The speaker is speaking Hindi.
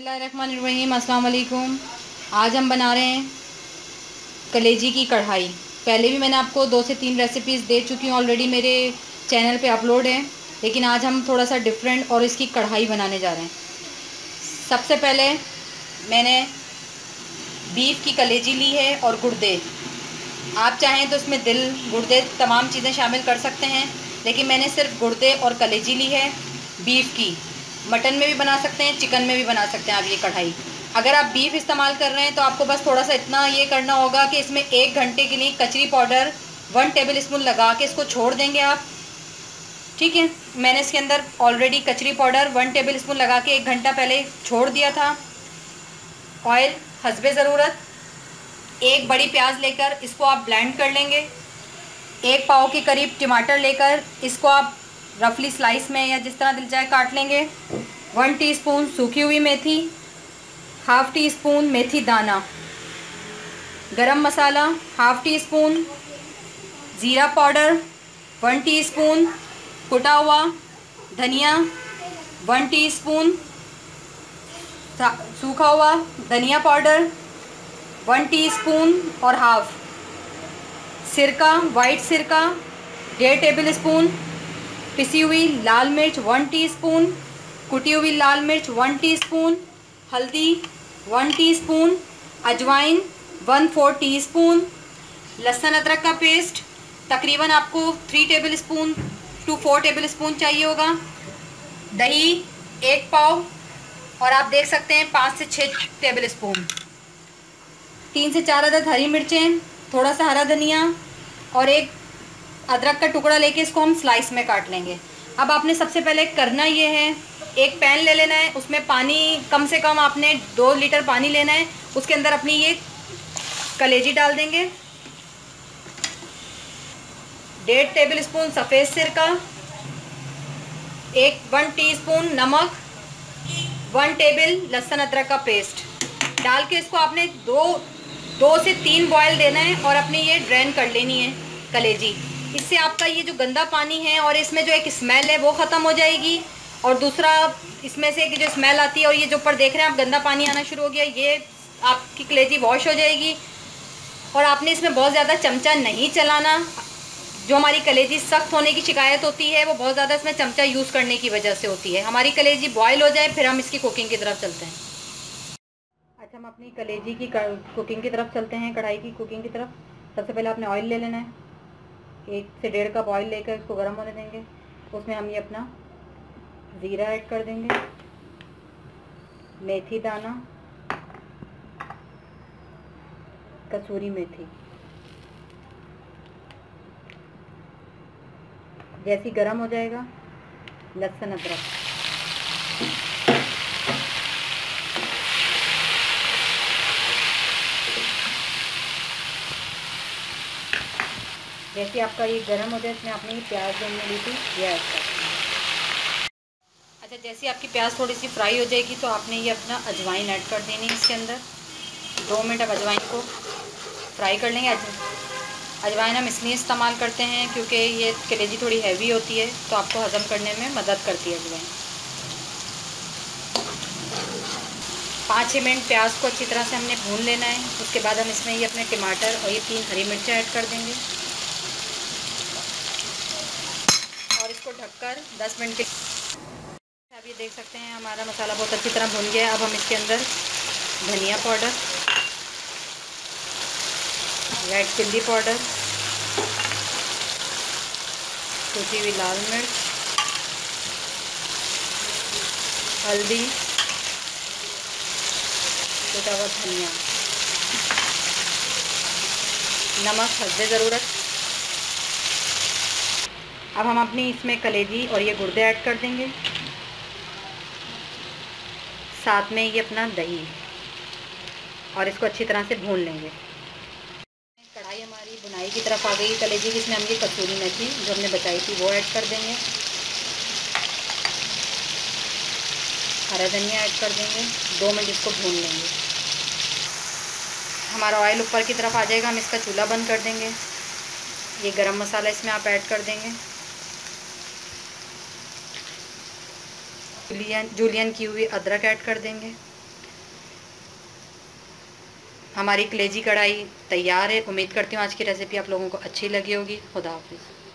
बिस्मिल्लाहिर्रहमानिर्रहीम, अस्सलाम वालेकुम। आज हम बना रहे हैं कलेजी की कढ़ाई। पहले भी मैंने आपको 2 से 3 रेसिपीज़ दे चुकी हूँ, ऑलरेडी मेरे चैनल पे अपलोड है। लेकिन आज हम थोड़ा सा डिफरेंट और इसकी कढ़ाई बनाने जा रहे हैं। सबसे पहले मैंने बीफ की कलेजी ली है और गुर्दे। आप चाहें तो इसमें दिल, गुर्दे, तमाम चीज़ें शामिल कर सकते हैं, लेकिन मैंने सिर्फ गुर्दे और कलेजी ली है बीफ की। मटन में भी बना सकते हैं, चिकन में भी बना सकते हैं आप ये कढ़ाई। अगर आप बीफ इस्तेमाल कर रहे हैं तो आपको बस थोड़ा सा इतना ये करना होगा कि इसमें 1 घंटे के लिए कचरी पाउडर 1 टेबल स्पून लगा के इसको छोड़ देंगे आप। ठीक है, मैंने इसके अंदर ऑलरेडी कचरी पाउडर 1 टेबल स्पून लगा के 1 घंटा पहले छोड़ दिया था। ऑयल हस्बे ज़रूरत। 1 बड़ी प्याज लेकर इसको आप ब्लेंड कर लेंगे। 1 पाव के करीब टमाटर लेकर इसको आप रफली स्लाइस में या जिस तरह दिल चाहे काट लेंगे। 1 टीस्पून सूखी हुई मेथी, हाफ़ टी स्पून मेथी दाना, गरम मसाला हाफ़ टी स्पून, ज़ीरा पाउडर 1 टीस्पून, कुटा हुआ धनिया 1 टीस्पून, सूखा हुआ धनिया पाउडर 1 टीस्पून और हाफ, सिरका, वाइट सिरका 1.5 टेबल स्पून, पिसी हुई लाल मिर्च 1 टीस्पून, कुटी हुई लाल मिर्च 1 टीस्पून, हल्दी 1 टीस्पून, अजवाइन 1/4 टीस्पून, लहसुन अदरक का पेस्ट तकरीबन आपको 3 tablespoon to 4 tablespoon चाहिए होगा। दही 1 पाव और आप देख सकते हैं 5 से 6 टेबल स्पून। 3 से 4 अदद हरी मिर्चें, थोड़ा सा हरा धनिया और 1 अदरक का टुकड़ा लेके इसको हम स्लाइस में काट लेंगे। अब आपने सबसे पहले करना ये है, एक पैन ले लेना है, उसमें पानी कम से कम आपने 2 लीटर पानी लेना है। उसके अंदर अपनी ये कलेजी डाल देंगे। 1.5 टेबल स्पून सफ़ेद सिरका, 1 टीस्पून नमक, 1 टेबल लहसुन अदरक का पेस्ट डाल के इसको आपने 2 से 3 बॉयल देना है और अपनी ये ड्रेन कर लेनी है कलेजी। इससे आपका ये जो गंदा पानी है और इसमें जो एक स्मेल है वो ख़त्म हो जाएगी। और दूसरा, इसमें से जो स्मेल आती है और ये जो ऊपर देख रहे हैं आप गंदा पानी आना शुरू हो गया, ये आपकी कलेजी वॉश हो जाएगी। और आपने इसमें बहुत ज़्यादा चमचा नहीं चलाना। जो हमारी कलेजी सख्त होने की शिकायत होती है वो बहुत ज़्यादा इसमें चमचा यूज़ करने की वजह से होती है। हमारी कलेजी बॉयल हो जाए फिर हम इसकी कुकिंग की तरफ चलते हैं। अच्छा, हम अपनी कलेजी की कुकिंग की तरफ चलते हैं, कढ़ाई की कुकिंग की तरफ। सबसे पहले आपने ऑयल ले लेना है। 1 से 1.5 कप ऑयल लेकर इसको गर्म होने देंगे। उसमें हम ये अपना ज़ीरा ऐड कर देंगे, मेथी दाना, कसूरी मेथी। जैसी गर्म हो जाएगा लहसुन अदरक, जैसे आपका ये गर्म हो जाए इसमें आपने ये प्याज जो हमने ली थी ये ऐड कर देंगे। अच्छा, जैसे आपकी प्याज थोड़ी सी फ्राई हो जाएगी तो आपने ये अपना अजवाइन ऐड कर देनी है इसके अंदर। 2 मिनट अब अजवाइन को फ्राई कर लेंगे। अजवाइन हम इसलिए इस्तेमाल करते हैं क्योंकि ये कलेजी थोड़ी हैवी होती है तो आपको हज़म करने में मदद करती है अजवाइन। 5-6 मिनट प्याज को अच्छी तरह से हमने भून लेना है। उसके बाद हम इसमें ये अपने टमाटर और ये 3 हरी मिर्चें ऐड कर देंगे और इसको ढककर 10 मिनट के। अब ये देख सकते हैं हमारा मसाला बहुत अच्छी तरह भुन गया है। अब हम इसके अंदर धनिया पाउडर, रेड चिल्ली पाउडर, कुटी हुई लाल मिर्च, हल्दी, कुटा हुआ धनिया, नमक हस्बे ज़रूरत। अब हम अपनी इसमें कलेजी और ये गुर्दे ऐड कर देंगे, साथ में ये अपना दही, और इसको अच्छी तरह से भून लेंगे। कढ़ाई हमारी बुनाई की तरफ आ गई कलेजी की। इसमें हम ये कसूरी मेथी जो हमने बचाई थी वो ऐड कर देंगे, हरा धनिया ऐड कर देंगे। 2 मिनट इसको भून लेंगे। हमारा ऑयल ऊपर की तरफ आ जाएगा, हम इसका चूल्हा बंद कर देंगे। ये गरम मसाला इसमें आप ऐड कर देंगे, जूलियन की हुई अदरक ऐड कर देंगे, हमारी कलेजी कढ़ाई तैयार है। उम्मीद करती हूँ आज की रेसिपी आप लोगों को अच्छी लगी होगी। खुदा हाफिज़।